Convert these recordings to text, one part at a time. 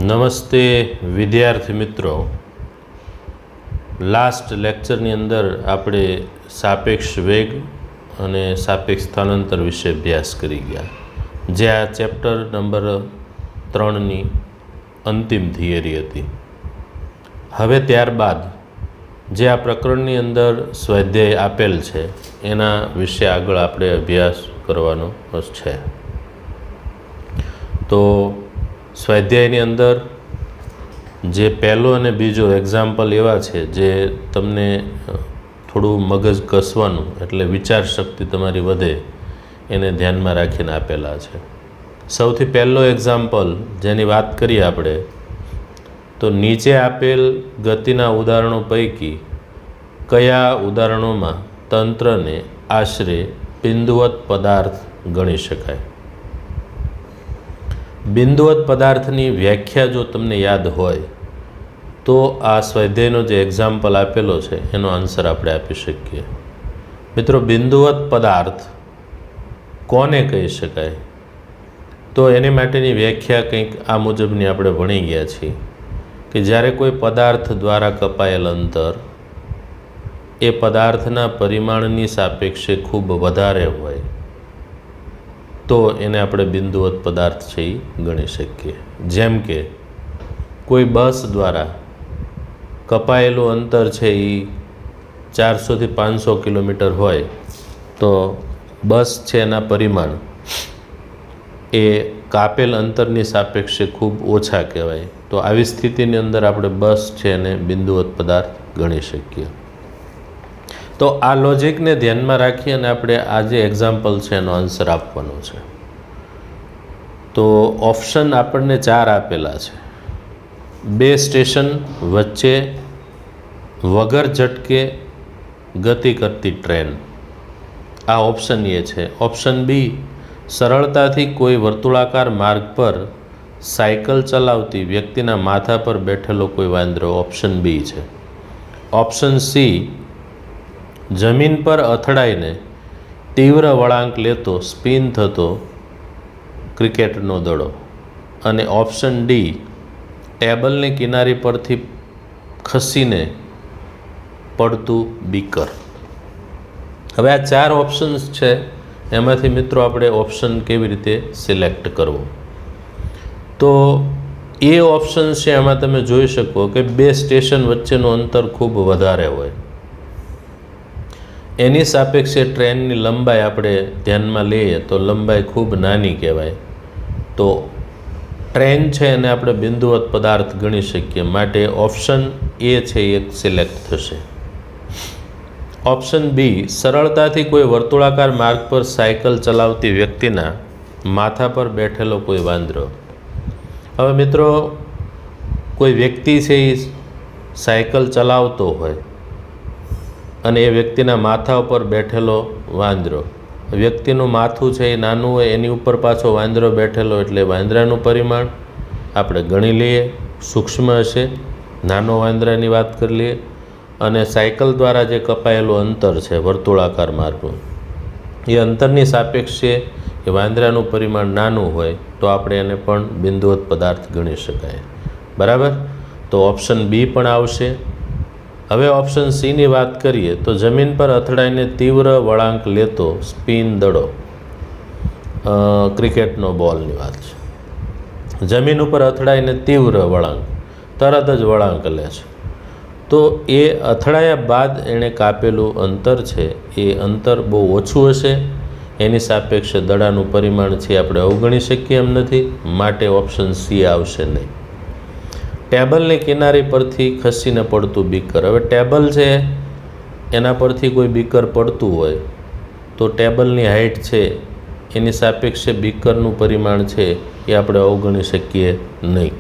નમસ્તે વિદ્યાર્થી મિત્રો, લાસ્ટ લેક્ચરની અંદર આપણે સાપેક્ષ વેગ અને સાપેક્ષ સ્થાનાંતર વિશે અભ્યાસ કરી ગયા, જે આ ચેપ્ટર નંબર 3ની અંતિમ થિયરી હતી. હવે ત્યારબાદ જે આ પ્રકરણની અંદર સ્વાધ્યાય આપેલ છે એના વિશે આગળ આપણે અભ્યાસ કરવાનો છે. તો સ્વાધ્યાયની અંદર જે પહેલો અને બીજો એક્ઝામ્પલ એવા છે જે તમને થોડું મગજ કસવાનું, એટલે વિચાર શક્તિ તમારી વધે, એને ધ્યાનમાં રાખીને આપેલા છે. સૌથી પહેલો એક્ઝામ્પલ જેની વાત કરીએ આપણે, તો નીચે આપેલ ગતિના ઉદાહરણો પૈકી કયા ઉદાહરણોમાં તંત્રને આશરે બિંદુવત પદાર્થ ગણી શકાય? બિંદુવત પદાર્થની વ્યાખ્યા જો તમને યાદ હોય તો આ સ્વાધ્યાયનો જે એક્ઝામ્પલ આપેલો છે એનો આન્સર આપણે આપી શકીએ. મિત્રો, બિંદુવત પદાર્થ કોને કહી શકાય? તો એની માટેની વ્યાખ્યા કંઈક આ મુજબની આપણે ભણી ગયા છીએ કે જ્યારે કોઈ પદાર્થ દ્વારા કપાયેલ અંતર એ પદાર્થના પરિમાણની સાપેક્ષે ખૂબ વધારે હોય તો એને આપણે બિંદુવત પદાર્થ છે એ ગણી શકીએ. જેમ કે કોઈ બસ દ્વારા કપાયેલું અંતર છે એ 400થી 500 કિલોમીટર હોય તો બસ છે એના પરિમાણ એ કાપેલ અંતરની સાપેક્ષે ખૂબ ઓછા કહેવાય. તો આવી સ્થિતિની અંદર આપણે બસ છે એને બિંદુવત પદાર્થ ગણી શકીએ. તો આ લોજિકને ધ્યાનમાં રાખી અને આપણે આ જે એક્ઝામ્પલ છે એનો આન્સર આપવાનો છે. તો ઓપ્શન આપણને 4 આપેલા છે. 2 સ્ટેશન વચ્ચે વગર ઝટકે ગતિ કરતી ટ્રેન, આ ઓપ્શન એ છે. ઓપ્શન બી, સરળતાથી કોઈ વર્તુળાકાર માર્ગ પર સાયકલ ચલાવતી વ્યક્તિના માથા પર બેઠેલો કોઈ વાંદરો, ઓપ્શન બી છે. ઓપ્શન સી, જમીન પર અથડાઈને તીવ્ર વળાંક લેતો સ્પિન થતો ક્રિકેટનો દડો. અને ઓપ્શન ડી, ટેબલની કિનારી પરથી ખસીને પડતું બીકર. હવે આ 4 ઓપ્શન્સ છે, એમાંથી મિત્રો આપણે ઓપ્શન કેવી રીતે સિલેક્ટ કરવો? તો એ ઓપ્શન છે એમાં તમે જોઈ શકો કે 2 સ્ટેશન વચ્ચેનું અંતર ખૂબ વધારે હોય, એની સાપેક્ષે ટ્રેનની લંબાઈ આપણે ધ્યાનમાં લઈએ તો લંબાઈ ખૂબ નાની કહેવાય. તો ટ્રેન છે એને આપણે બિંદુવત પદાર્થ ગણી શકીએ, માટે ઓપ્શન એ છે એ સિલેક્ટ થશે. ઓપ્શન બી, સરળતાથી કોઈ વર્તુળાકાર માર્ગ પર સાયકલ ચલાવતી વ્યક્તિના માથા પર બેઠેલો કોઈ વાંદરો. હવે મિત્રો, કોઈ વ્યક્તિ છે એ સાયકલ ચલાવતો હોય અને એ વ્યક્તિના માથા ઉપર બેઠેલો વાંદરો, વ્યક્તિનું માથું છે એ નાનું હોય, એની ઉપર પાછો વાંદરો બેઠેલો, એટલે વાંદરાનું પરિમાણ આપણે ગણી લઈએ, સૂક્ષ્મ હશે. નાનો વાંદરાની વાત કરી લઈએ. અને સાયકલ દ્વારા જે કપાયેલું અંતર છે વર્તુળાકાર માર્ગનું, એ અંતરની સાપેક્ષે એ વાંદરાનું પરિમાણ નાનું હોય તો આપણે એને પણ બિંદુવત પદાર્થ ગણી શકાય. બરાબર? તો ઓપ્શન બી પણ આવશે. હવે ઓપ્શન સીની વાત કરીએ તો જમીન પર અથડાઈને તીવ્ર વળાંક લેતો સ્પિન દડો, ક્રિકેટનો બોલની વાત છે. જમીન ઉપર અથડાઈને તીવ્ર વળાંક, તરત જ વળાંક લે છે, તો એ અથડાયા બાદ એણે કાપેલું અંતર છે એ અંતર બહુ ઓછું હશે, એની સાપેક્ષે દડાનું પરિમાણ છે આપણે અવગણી શકીએ એમ નથી, માટે ઓપ્શન સી આવશે નહીં. ટેબલની કિનારી પરથી ખસીને પડતું બીકર. હવે ટેબલ છે એના પરથી કોઈ બીકર પડતું હોય તો ટેબલની હાઇટ છે એની સાપેક્ષે બીકરનું પરિમાણ છે એ આપણે અવગણી શકીએ નહીં.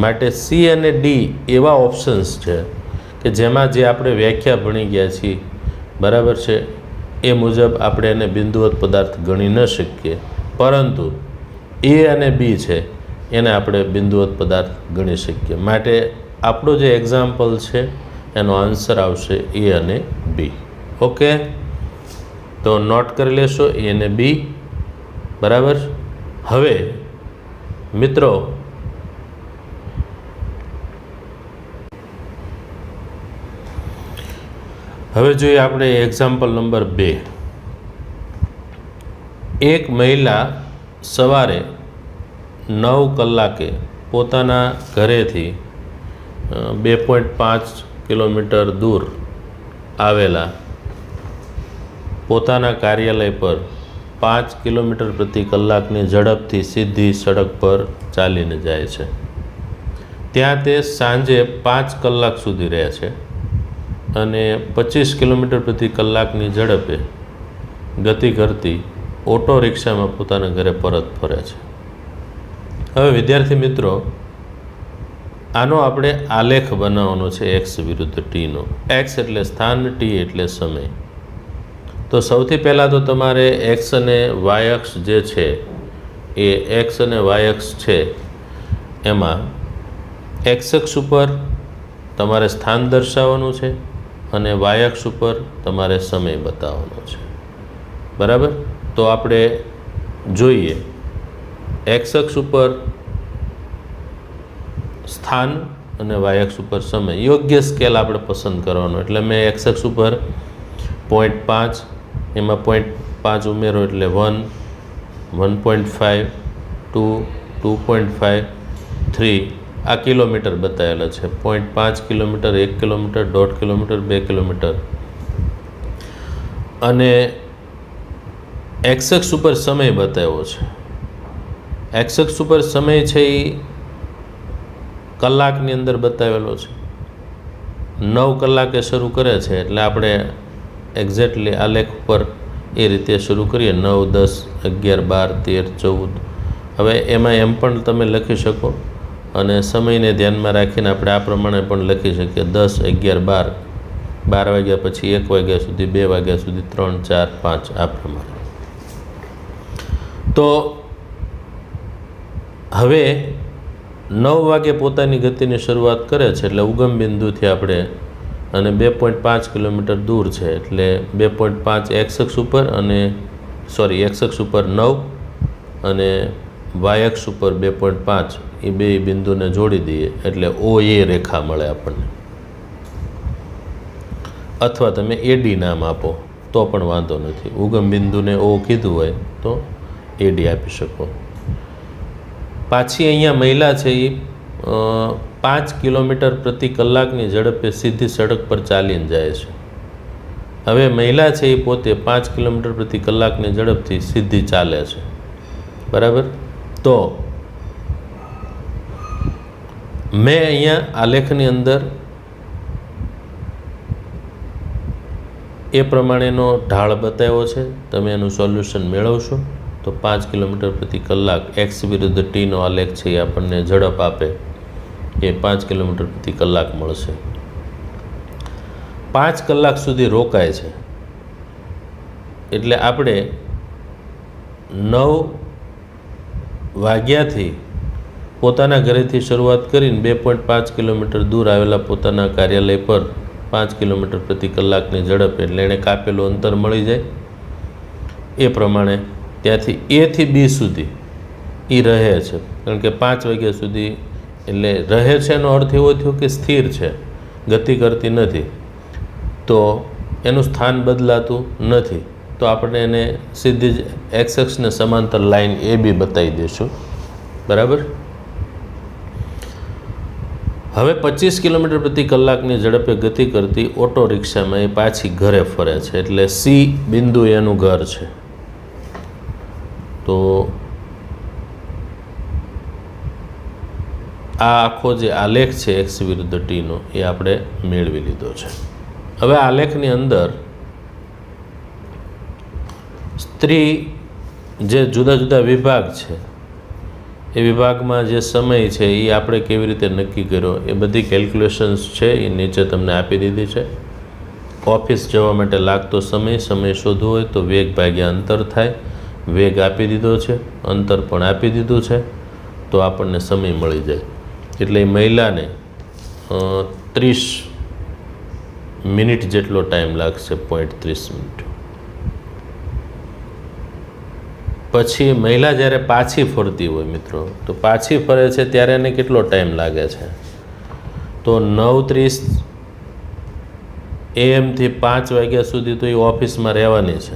માટે સી અને ડી એવા ઓપ્શન્સ છે કે જેમાં જે આપણે વ્યાખ્યા ભણી ગયા છીએ, બરાબર છે, એ મુજબ આપણે એને બિંદુવત પદાર્થ ગણી ન શકીએ, પરંતુ એ અને બી છે એને આપણે બિંદુવત પદાર્થ ગણી શકીએ. માટે આપણો જે એક્ઝામ્પલ છે એનો આન્સર આવશે એ અને બી. ઓકે, તો નોટ કરી લેશો એ અને બી. બરાબર? હવે મિત્રો, હવે જોઈએ આપણે એક્ઝામ્પલ નંબર 2. એક મહિલા સવારે 9 કલાકે પોતાના ઘરેથી 2.5 કિલોમીટર દૂર આવેલા પોતાના કાર્યાલય પર 5 કિલોમીટર પ્રતિ કલાકની ઝડપથી સીધી સડક પર ચાલીને જાય છે. ત્યાં તે સાંજે 5 કલાક સુધી રહે છે અને 25 કિલોમીટર પ્રતિ કલાકની ઝડપે ગતિ કરતી ઓટો રિક્ષામાં પોતાના ઘરે પરત ફરે છે. હવે વિદ્યાર્થી મિત્રો, આનો આપણે આલેખ બનાવવાનો છે એક્સ વિરુદ્ધ ટીનો. એક્સ એટલે સ્થાન, ટી એટલે સમય. તો સૌથી પહેલાં તો તમારે એક્સ અને વાય અક્ષ જે છે એ એક્સ અને વાય અક્ષ છે એમાં એક્સ અક્ષ ઉપર તમારે સ્થાન દર્શાવવાનું છે અને વાય અક્ષ ઉપર તમારે સમય બતાવવાનો છે. બરાબર? તો આપણે જોઈએ એક્સ અક્ષ ઉપર સ્થાન અને વાય અક્ષ ઉપર સમય. યોગ્ય સ્કેલ આપણે પસંદ કરવાનો. એટલે મેં એક્સ અક્ષ ઉપર 0.5, એમાં 0.5 ઉમેરો એટલે 1, 1.5, 2, 2.5, 3 આ કિલોમીટર બતાવેલા છે. 0.5 કિલોમીટર, 1 કિલોમીટર, 1.5 કિલોમીટર, 2 કિલોમીટર. અને એક્સ અક્ષ ઉપર સમય બતાવ્યો છે. એક્સ અક્ષ ઉપર સમય છે એ કલાકની અંદર બતાવેલો છે. 9 કલાકે શરૂ કરે છે એટલે આપણે એક્ઝેક્ટલી આ લેખ ઉપર એ રીતે શરૂ કરીએ 9, 10, 11, 12, 13, 14. હવે એમાં એમ પણ તમે લખી શકો અને સમયને ધ્યાનમાં રાખીને આપણે આ પ્રમાણે પણ લખી શકીએ 10, 11, 12 વાગ્યા પછી 1 વાગ્યા સુધી, 2 વાગ્યા સુધી, 3, 4, 5 આ પ્રમાણે. તો હવે 9 વાગે પોતાની ગતિની શરૂઆત કરે છે એટલે ઉગમ બિંદુથી આપણે અને 2.5 કિલોમીટર દૂર છે એટલે 2.5 એક્સ અક્ષ ઉપર અને એક્સ અક્ષ ઉપર 9 અને વાય અક્ષ ઉપર 2.5 એ બે બિંદુને જોડી દઈએ એટલે ઓ એ રેખા મળે આપણને. અથવા તમે એડી નામ આપો તો પણ વાંધો નથી. ઉગમ બિંદુને ઓ કીધું હોય તો એડી આપી શકો. પાછી અહીંયા મહિલા છે એ 5 કિલોમીટર પ્રતિ કલાકની ઝડપે સીધી સડક પર ચાલીને જાય છે. હવે મહિલા છે એ પોતે 5 કિલોમીટર પ્રતિ કલાકની ઝડપથી સીધી ચાલે છે. બરાબર? તો મેં અહીંયા આલેખની અંદર એ પ્રમાણેનો ઢાળ બતાવ્યો છે. તમે એનું સોલ્યુશન મેળવશો તો 5 કિલોમીટર પ્રતિ કલાક એક્સ વિરુદ્ધ ટીનો આલેખ છે એ આપણને ઝડપ આપે એ 5 કિલોમીટર પ્રતિ કલાક મળશે. 5 કલાક સુધી રોકાય છે એટલે આપણે 9 વાગ્યાથી પોતાના ઘરેથી શરૂઆત કરીને 2.5 કિલોમીટર દૂર આવેલા પોતાના કાર્યાલય પર 5 કિલોમીટર પ્રતિ કલાકની ઝડપ એટલે એણે કાપેલું અંતર મળી જાય. એ પ્રમાણે ત્યાંથી એ થી બી સુધી એ રહે છે. કારણ કે 5 વાગ્યા સુધી એટલે રહે છે એનો અર્થ એવો થયો કે સ્થિર છે, ગતિ કરતી નથી. તો એનું સ્થાન બદલાતું નથી. તો આપણે એને સીધી જ એક્સ અક્ષને સમાંતર લાઈન એ બી બતાવી દઈશું. બરાબર? હવે 25 કિલોમીટર પ્રતિ કલાકની ઝડપે ગતિ કરતી ઓટો રિક્ષામાં એ પાછી ઘરે ફરે છે એટલે સી બિંદુ એનું ઘર છે. તો આ આખો જે આલેખ છે એક્સ વિરુદ્ધ ટીનો એ આપણે મેળવી લીધો છે. હવે આલેખની અંદર સ્ત્રી જે જુદા જુદા વિભાગ છે એ વિભાગમાં જે સમય છે એ આપણે કેવી રીતે નક્કી કર્યો એ બધી કેલ્ક્યુલેશન્સ છે એ નીચે તમને આપી દીધી છે. ઓફિસ જવા માટે લાગતો સમય શોધવો હોય તો વેગ ભાગ્યા અંતર થાય. વેગ આપી દીધો છે, અંતર પણ આપી દીધું છે, તો આપણને સમય મળી જાય. એટલે એ મહિલાને 30 મિનિટ જેટલો ટાઈમ લાગશે, 0.30 મિનિટ. પછી મહિલા જ્યારે પાછી ફરતી હોય મિત્રો, તો પાછી ફરે છે ત્યારે એને કેટલો ટાઈમ લાગે છે? તો 9:30 AM થી 5 વાગ્યા સુધી તો એ ઓફિસમાં રહેવાની છે.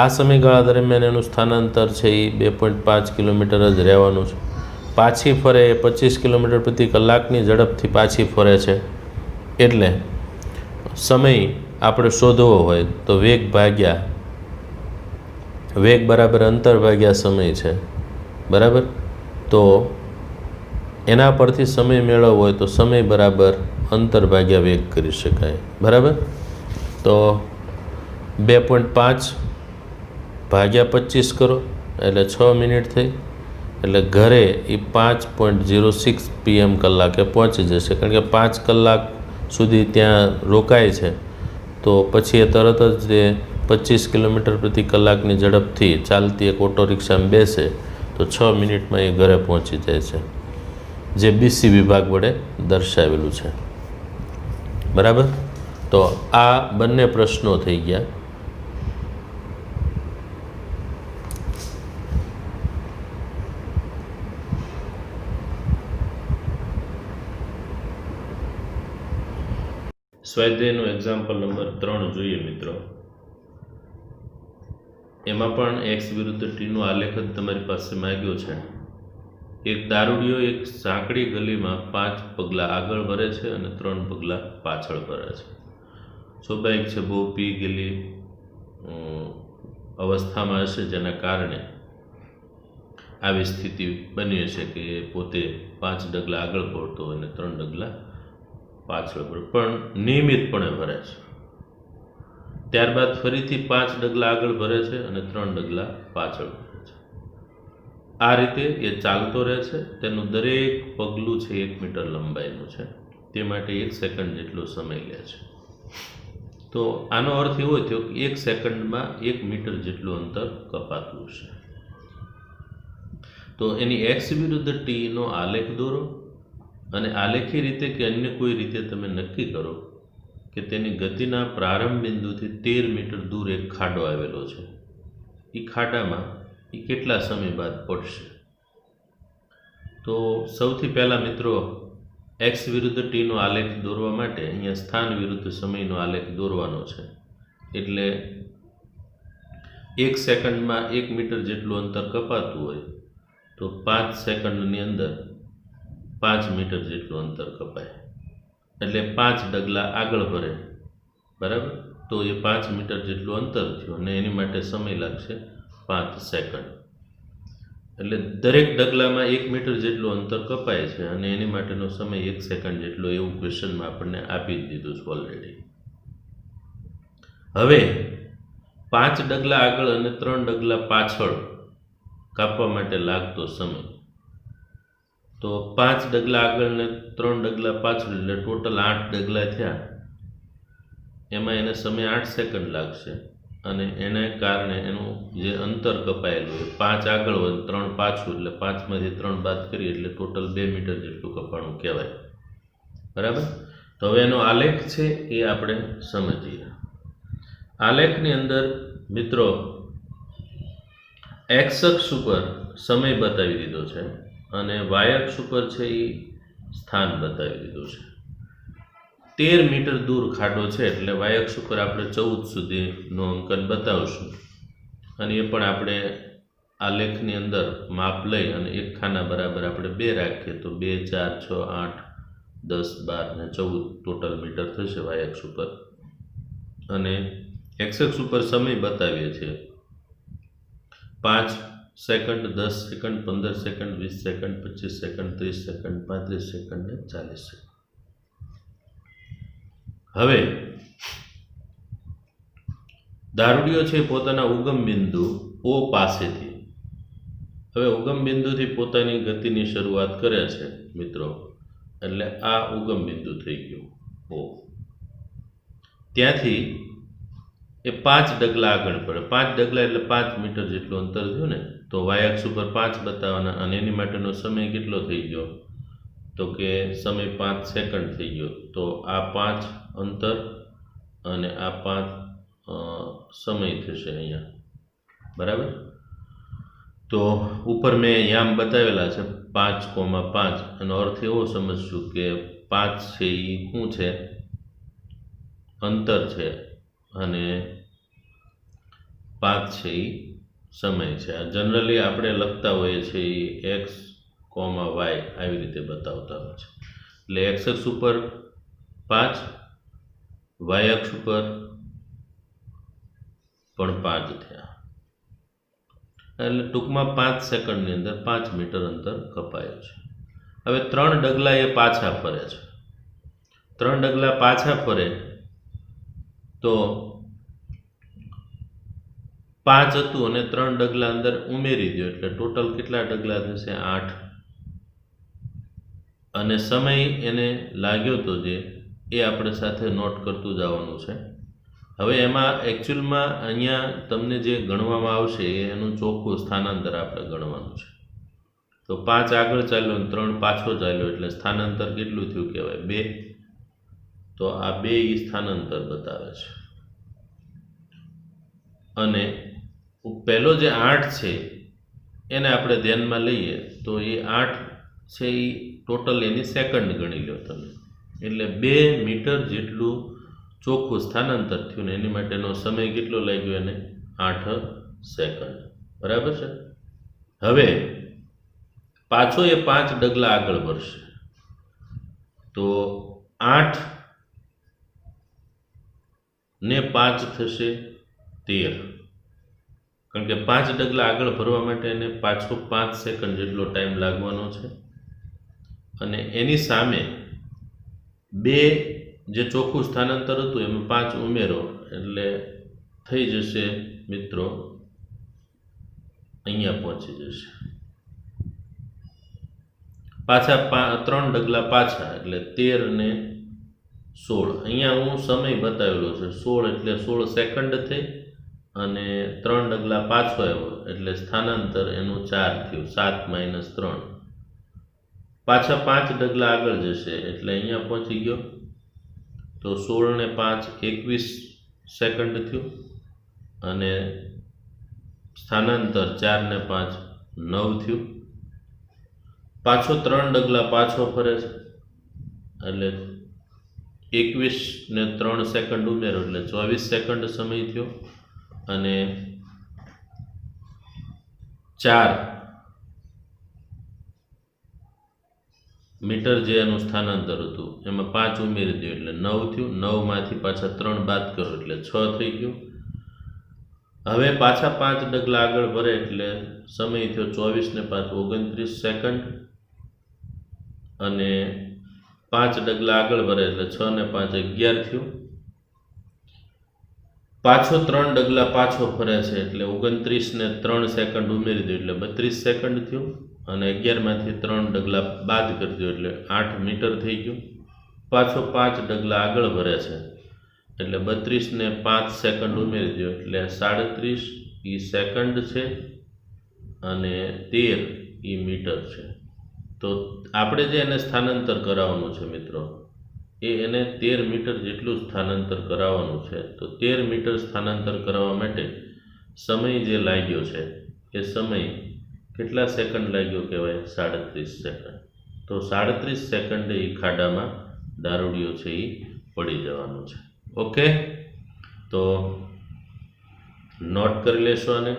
આ સમયગાળા દરમિયાન એનું સ્થાનાંતર છે એ 2.5 કિલોમીટર જ રહેવાનું છે. પાછી ફરે એ 25 કિલોમીટર પ્રતિ કલાકની ઝડપથી પાછી ફરે છે. એટલે સમય આપણે શોધવો હોય તો વેગ બરાબર અંતર ભાગ્યા સમય છે, બરાબર. તો એના પરથી સમય મેળવવો હોય તો સમય બરાબર અંતર ભાગ્યા વેગ કરી શકાય, બરાબર. તો 2.5 ભાગ્યા 25 કરો એટલે 6 મિનિટ થઈ. એટલે ઘરે એ 5.06 PM કલાકે પહોંચી જશે, કારણ કે 5 કલાક સુધી ત્યાં રોકાય છે. તો પછી એ તરત જ 25 કિલોમીટર પ્રતિ કલાકની ઝડપથી ચાલતી એક ઓટો રિક્ષામાં બેસે તો 6 મિનિટમાં એ ઘરે પહોંચી જાય છે, જે BC વિભાગ વડે દર્શાવેલું છે, બરાબર. તો આ બંને પ્રશ્નો થઈ ગયા. સ્વાધ્યાયનું એક્ઝામ્પલ નંબર 3 જોઈએ મિત્રો. એમાં પણ x વિરુદ્ધ t નો આલેખ જ તમારી પાસે માંગ્યો છે. એક દારૂડિયો એક સાંકડી ગલીમાં 5 પગલાં આગળ વળે છે અને 3 પગલાં પાછળ વળે છે. સ્વાભાવિક છે, બહુ પી ગયેલી અવસ્થામાં હશે, જેના કારણે આવી સ્થિતિ બની હશે કે પોતે 5 ડગલા આગળ પડતો હોય અને 3 ડગલા પાછળ પણ નિયમિતપણે ભરે છે. ત્યારબાદ ફરીથી 5 ડગલા આગળ ભરે છે અને 3 ડગલા પાછળ ભરે છે. આ રીતે એ ચાલતો રહે છે. તેનું દરેક પગલું છે 1 મીટર લંબાઈનું છે. તે માટે 1 સેકન્ડ જેટલો સમય લે છે. તો આનો અર્થ એવો થયો કે 1 સેકન્ડમાં 1 મીટર જેટલું અંતર કપાતું હશે. તો એની x વિરુદ્ધ t નો આલેખ દોરો અને આલેખી રીતે કે અન્ય કોઈ રીતે તમે નક્કી કરો કે તેની ગતિના પ્રારંભ બિંદુથી 13 મીટર દૂર એક ખાડો આવેલો છે. એ ખાડામાં એ કેટલા સમય બાદ પડશે. તો સૌથી પહેલાં મિત્રો x વિરુદ્ધ t નો આલેખ દોરવા માટે અહીંયા સ્થાન વિરુદ્ધ સમયનો આલેખ દોરવાનો છે. એટલે 1 સેકન્ડમાં 1 મીટર જેટલું અંતર કપાતું હોય તો 5 સેકન્ડની અંદર 5 મીટર જેટલું અંતર કપાય. એટલે 5 ડગલા આગળ ભરે, બરાબર. તો એ 5 મીટર જેટલું અંતર થયું અને એની માટે સમય લાગશે 5 સેકન્ડ. એટલે દરેક ડગલામાં 1 મીટર જેટલું અંતર કપાય છે અને એની માટેનો સમય 1 સેકન્ડ જેટલો એવું ક્વેશ્ચનમાં આપણને આપી જ દીધું છે ઓલરેડી. હવે 5 ડગલા આગળ અને 3 ડગલા પાછળ કાપવા માટે લાગતો સમય. તો 5 ડગલા આગળ ને 3 ડગલા પાછળ એટલે ટોટલ 8 ડગલા થયા. એમાં એને સમય 8 સેકન્ડ લાગશે અને એને કારણે એનું જે અંતર કપાયેલું હોય 5 આગળ હોય 3 પાછું, એટલે 5માંથી 3 બાદ કરીએ એટલે ટોટલ 2 મીટર જેટલું કપાણું કહેવાય, બરાબર. તો હવે એનો આલેખ છે એ આપણે સમજીએ. આલેખની અંદર મિત્રો x અક્ષ ઉપર સમય બતાવી દીધો છે અને y અક્ષ ઉપર છે એ સ્થાન બતાવી દીધું છે. 13 મીટર દૂર ખાડો છે એટલે y અક્ષ ઉપર આપણે 14 સુધીનું અંકન બતાવશું અને એ પણ આપણે આલેખની અંદર માપ લઈ અને એક ખાના બરાબર આપણે 2 રાખીએ તો 2, 4, 6, 8, 10, 12 ને 14 ટોટલ મીટર થશે y અક્ષ ઉપર. અને x અક્ષ ઉપર સમય બતાવીએ છીએ 5 second, 10 second, 15 second, 20 second, 25 second, 30 second, 35 second ને 40 સેકન્ડ. હવે દારૂડિયો છે પોતાના ઉગમ બિંદુ O પાસેથી, હવે ઉગમ બિંદુથી પોતાની ગતિની શરૂઆત કરે છે મિત્રો. એટલે આ ઉગમ બિંદુ થઈ ગયું O. ત્યાંથી એ 5 ડગલા આગળ પડે. 5 ડગલા એટલે 5 મીટર જેટલું અંતર થયું ને. તો y અક્ષ ઉપર 5 બતાવવાના અને એની માટેનો સમય કેટલો થઈ ગયો તો કે સમય 5 સેકન્ડ થઈ ગયો. તો આ 5 અંતર અને આ 5 સમય થશે અહીંયા, બરાબર. તો ઉપર મેં યામ બતાવેલા છે 5,5. એનો અર્થ એવો સમજશું કે 5 છે એ શું છે અંતર છે અને 5 છે એ સમય છે. આ જનરલી આપણે લખતા હોઈએ છીએ એક્સ કોમા વાય આવી રીતે બતાવતા હોય છે. એટલે એક્સ અક્ષ ઉપર 5, વાય અક્ષ ઉપર પણ 5 થયા. એટલે ટૂંકમાં 5 સેકન્ડની અંદર 5 મીટર અંતર કપાયું છે. હવે 3 ડગલા એ પાછા ફરે છે. 3 ડગલા પાછા ફરે તો 5 હતું અને 3 ડગલા અંદર ઉમેરી દો એટલે ટોટલ કેટલા ડગલા થશે? 8. અને સમય એને લાગ્યો તો જે એ આપણે સાથે નોટ કરતું જવાનું છે. હવે એમાં એકચ્યુઅલમાં અહીંયા તમને જે ગણવામાં આવશે એનું ચોખ્ખું સ્થાનાંતર આપણે ગણવાનું છે. તો 5 આગળ ચાલ્યો અને 3 પાછો ચાલ્યો એટલે સ્થાનાંતર કેટલું થયું કહેવાય? 2. તો આ 2 એ સ્થાનાંતર બતાવે છે. અને પહેલો જે 8 છે એને આપણે ધ્યાનમાં લઈએ તો એ 8 છે એ ટોટલ એની સેકન્ડ ગણી લો તમે. એટલે 2 મીટર જેટલું ચોખ્ખું સ્થાનાંતર થયું ને એની માટેનો સમય કેટલો લાગ્યો એને? 8 સેકન્ડ. બરાબર છે. હવે પાછો એ 5 ડગલા આગળ વધશે તો 8 ને 5 થશે 13. કારણ કે 5 ડગલા આગળ ભરવા માટે એને પાછો 5 સેકન્ડ જેટલો ટાઈમ લાગવાનો છે. અને એની સામે 2 જે ચોખ્ખું સ્થાનાંતર હતું એમાં 5 ઉમેરો એટલે થઈ જશે મિત્રો અહીંયા પહોંચી જશે. પાછા 3 ડગલા પાછા એટલે 13 ને 16. અહીંયા હું સમય બતાવેલો છે 16 એટલે 16 સેકન્ડ થઈ અને 3 ડગલા પાછો આવ્યો એટલે સ્થાનાંતર એનું 4 થયું. 7 - 3. પાછા 5 ડગલા આગળ જશે એટલે અહીંયા પહોંચી ગયો તો 16 ને 5 21 સેકન્ડ થયું અને સ્થાનાંતર 4 ને 5 9 થયું. પાછો 3 ડગલા પાછો ફરે છે એટલે 21 ને 3 સેકન્ડ ઉમેરો એટલે 24 સેકન્ડ સમય થયો અને 4 મીટર જે એનું સ્થાનાંતર હતું એમાં 5 ઉમેરી દો એટલે 9 થયું. 9માંથી પાછા 3 બાદ કરો એટલે 6 થઈ ગયું. હવે પાછા 5 ડગલા આગળ ભરે એટલે સમય થયો 24 ને 5 29 સેકન્ડ અને 5 ડગલા આગળ ભરે એટલે 6 ને 5 11 થયું. પાછો 3 ડગલા પાછો ફરે છે એટલે 29 ને 3 સેકન્ડ ઉમેરી દો એટલે 32 સેકન્ડ થયું અને 11માંથી 3 ડગલા બાદ કરી દો એટલે 8 મીટર થઈ ગયું. પાછો 5 ડગલા આગળ ભરે છે એટલે 32 ને 5 સેકન્ડ ઉમેરી દો એટલે 37 એ સેકન્ડ છે અને 13 એ મીટર છે. તો આપણે જે એને સ્થાનાંતર કરાવવાનું છે મિત્રો એને 13 મીટર જેટલું સ્થાનાંતર કરાવવાનું છે. તો 13 મીટર સ્થાનાંતર કરાવવા માટે સમય જે લાગ્યો છે એ સમય કેટલા સેકન્ડ લાગ્યો કહેવાય? 37 સેકન્ડ. તો 37 સેકન્ડે એ ખાડામાં દારૂડિયો છે એ પડી જવાનું છે. ઓકે, તો નોટ કરી લેશો આને.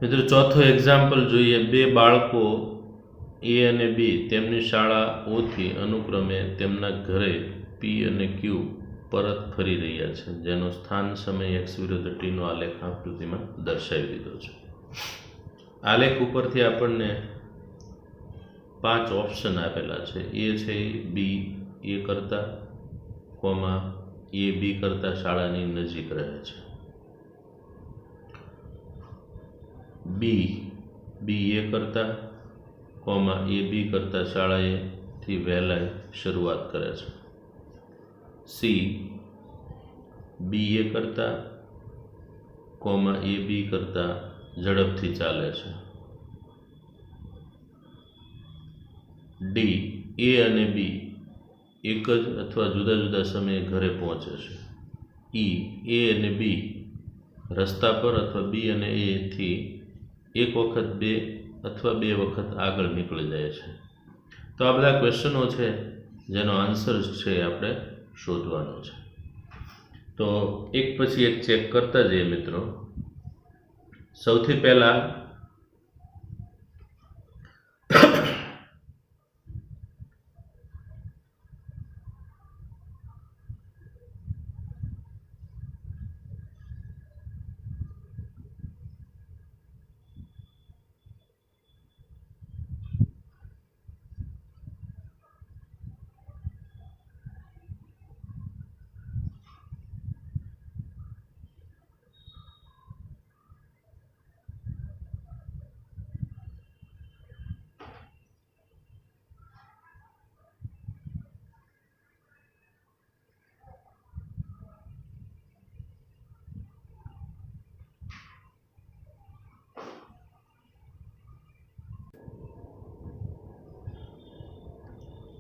મિત્રો ચોથો એક્ઝામ્પલ જોઈએ. 2 બાળકો એ અને બી તેમની શાળાઓથી અનુક્રમે તેમના ઘરે પી અને ક્યુ પરત ફરી રહ્યા છે જેનો સ્થાન સમય એક્સ વિરુદ્ધ ટીનો આલેખ આકૃતિમાં દર્શાવી દીધો છે. આલેખ ઉપરથી આપણને 5 ઓપ્શન આપેલા છે. એ છે બી એ કરતાં કોમા એ બી કરતાં શાળાની નજીક રહે છે. બી એ કરતાં કોમા એ બી કરતાં શાળાએથી વહેલા શરૂઆત કરે છે. સી બી એ કરતાં કોમા એ બી કરતાં ઝડપથી ચાલે છે. ડી એ અને બી એક જ અથવા જુદા જુદા સમયે ઘરે પહોંચે છે. ઈ એ અને બી રસ્તા પર અથવા બી અને એથી એક વખત 2 અથવા 2 વખત આગળ નીકળી જાય છે. તો આ બધા ક્વેશ્ચનો છે જેનો આન્સર છે આપણે શોધવાનો છે. તો એક પછી એક ચેક કરતા જઈએ મિત્રો. સૌથી પહેલાં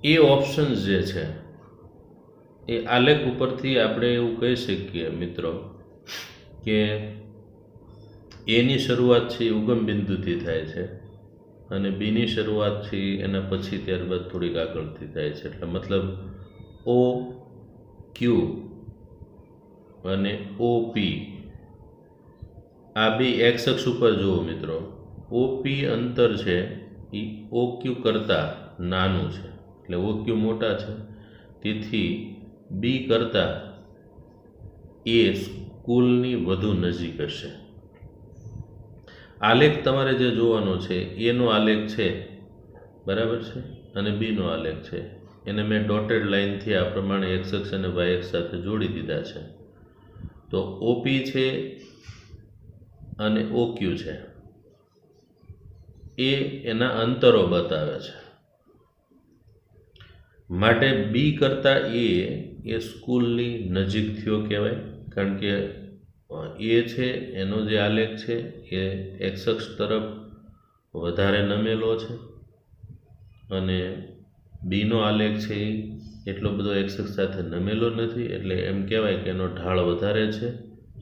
એ ઓપ્શન જે છે એ આલેખ ઉપરથી આપણે એવું કહી શકીએ મિત્રો કે એની શરૂઆત છે એ ઉગમ બિંદુથી થાય છે અને બીની શરૂઆત છે એના પછી ત્યારબાદ થોડીક આગળથી થાય છે. એટલે મતલબ ઓ ક્યુ અને ઓ પી આ બે એક્સ અક્ષ ઉપર જુઓ મિત્રો. ઓ પી અંતર છે એ ઓ ક્યુ કરતાં નાનું છે, એટલે ઓ ક્યુ મોટા છે, તેથી બી કરતાં એ સ્કૂલની વધુ નજીક હશે. આલેખ તમારે જે જોવાનો છે એનો આલેખ છે, બરાબર છે, અને બીનો આલેખ છે. એને મેં ડોટેડ લાઇનથી આ પ્રમાણે એક્સ અક્ષ અને વાય અક્ષ સાથે જોડી દીધા છે. તો ઓપી છે અને ઓક્યુ છે એ એના અંતરો બતાવે છે. માટે બી કરતાં એ સ્કૂલની નજીક થયો કહેવાય, કારણ કે એ છે એનો જે આલેખ છે એ એક્સ અક્ષ તરફ વધારે નમેલો છે અને બીનો આલેખ છે એ એટલો બધો એક્સ અક્ષ સાથે નમેલો નથી, એટલે એમ કહેવાય કે એનો ઢાળ વધારે છે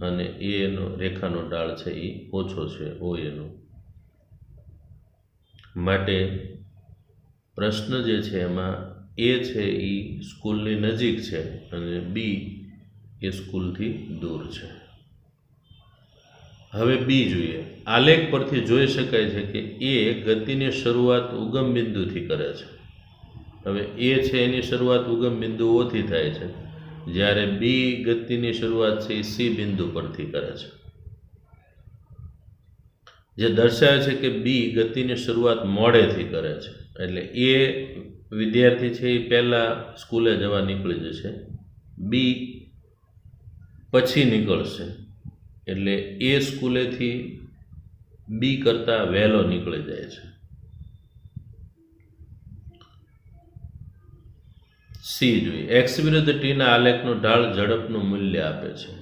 અને એનો રેખાનો ઢાળ છે એ ઓછો છે ઓ એનો. માટે પ્રશ્ન જે છે એમાં એ છે એ સ્કૂલની નજીક છે અને બી એ સ્કૂલથી દૂર છે. હવે બી જોઈએ. આલેખ પરથી જોઈ શકાય છે કે એ ગતિની શરૂઆત ઉગમ બિંદુથી કરે છે. હવે એ છે એની શરૂઆત ઉગમ બિંદુઓથી થાય છે, જ્યારે બી ગતિની શરૂઆત છે એ સી બિંદુ પરથી કરે છે, જે દર્શાવે છે કે બી ગતિની શરૂઆત મોડેથી કરે છે. એટલે એ વિદ્યાર્થી છે એ પહેલાં સ્કૂલે જવા નીકળી જશે, બી પછી નીકળશે, એટલે એ સ્કૂલેથી બી કરતાં વહેલો નીકળી જાય છે. સી જોઈએ. એક્સ વિરુદ્ધ ટીના આલેખનો ઢાળ ઝડપનું મૂલ્ય આપે છે.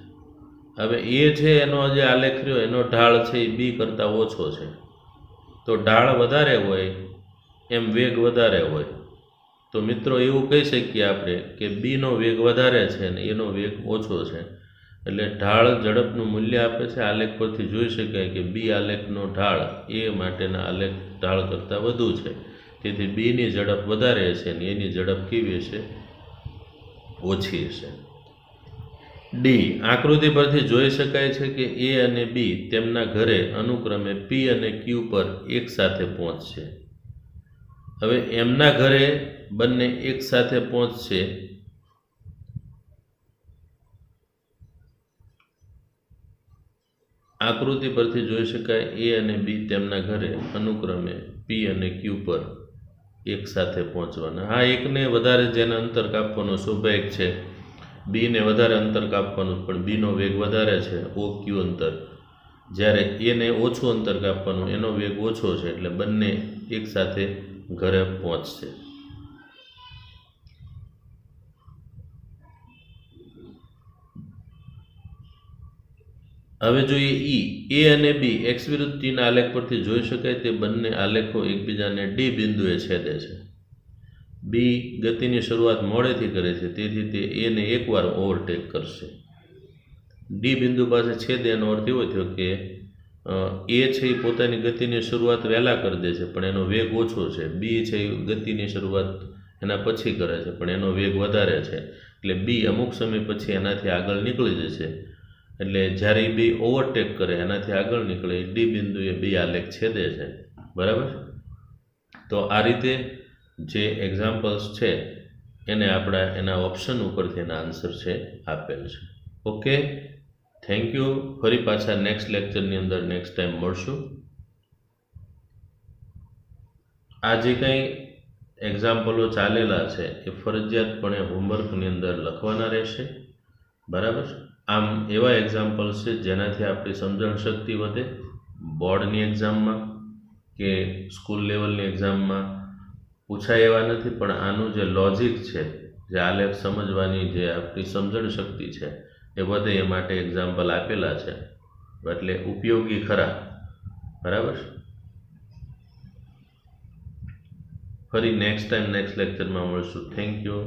હવે એ છે એનો જે આલેખ રહ્યો એનો ઢાળ છે એ બી કરતાં ઓછો છે, તો ઢાળ વધારે હોય એમ વેગ વધારે હોય. તો મિત્રો એવું કહી શકીએ આપણે કે બીનો વેગ વધારે છે અને એનો વેગ ઓછો છે, એટલે ઢાળ ઝડપનું મૂલ્ય આપે છે. આલેખ પરથી જોઈ શકાય કે બી આલેખનો ઢાળ એ માટેના આલેખ ઢાળ કરતાં વધુ છે, તેથી બીની ઝડપ વધારે હશે અને એની ઝડપ કેવી હશે? ઓછી હશે. ડી. આકૃતિ પરથી જોઈ શકાય છે કે એ અને બી તેમના ઘરે અનુક્રમે પી અને ક્યુ પર એક સાથે પહોંચશે. હવે એમના ઘરે બંને એક સાથે પહોંચશે, આકૃતિ પરથી જોઈ શકાય એ અને બી તેમના ઘરે અનુક્રમે પી અને ક્યુ પર એક સાથે પહોંચવાના. હા, એકને વધારે જેને અંતર કાપવાનું સ્વાભાવિક છે, બીને વધારે અંતર કાપવાનું, પણ બીનો વેગ વધારે છે ઓ ક્યુ અંતર, જ્યારે એને ઓછું અંતર કાપવાનું, એનો વેગ ઓછો છે, એટલે બંને એક સાથે ઘરે પહોંચશે. હવે જોઈએ ઈ. એ અને બી એક્સ વિરુદ્ધ ટીના આલેખ પરથી જોઈ શકાય તે બંને આલેખો એકબીજાને ડી બિંદુએ છેદે છે. બી ગતિની શરૂઆત મોડેથી કરે છે, તેથી તે એને એકવાર ઓવરટેક કરશે. ડી બિંદુ પાસે છેદે એનો અર્થ એવો થયો કે એ છે એ પોતાની ગતિની શરૂઆત વહેલા કરી દે છે પણ એનો વેગ ઓછો છે, બી છે એ ગતિની શરૂઆત એના પછી કરે છે પણ એનો વેગ વધારે છે, એટલે બી અમુક સમય પછી એનાથી આગળ નીકળી જશે, એટલે જ્યારે એ બી ઓવરટેક કરે એનાથી આગળ નીકળે ડી બિંદુએ બી આલેખ છેદે છે. બરાબર. તો આ રીતે જે એક્ઝામ્પલ્સ છે એને આપણા એના ઓપ્શન ઉપરથી એના આન્સર છે આપેલ છે. Okay, thank you. ફરી પાછા નેક્સ્ટ લેક્ચરની અંદર નેક્સ્ટ ટાઈમ મળશું. આ જે કંઈ એક્ઝામ્પલો ચાલેલા છે એ ફરજિયાતપણે હોમવર્કની અંદર લખવાના રહેશે. બરાબર. આમ એવા એક્ઝામ્પલ્સ છે જેનાથી આપણી સમજણ શક્તિ વધે. બોર્ડની એક્ઝામમાં કે સ્કૂલ લેવલની એક્ઝામમાં પૂછાય એવા નથી, પણ આનું જે લોજિક છે, જે આલેખ સમજવાની જે આપણી સમજણ શક્તિ છે એ વધે એ માટે એક્ઝામ્પલ આપેલા છે, એટલે ઉપયોગી ખરા. બરાબર. ફરી નેક્સ્ટ ટાઈમ નેક્સ્ટ લેક્ચરમાં મળશું. Thank you.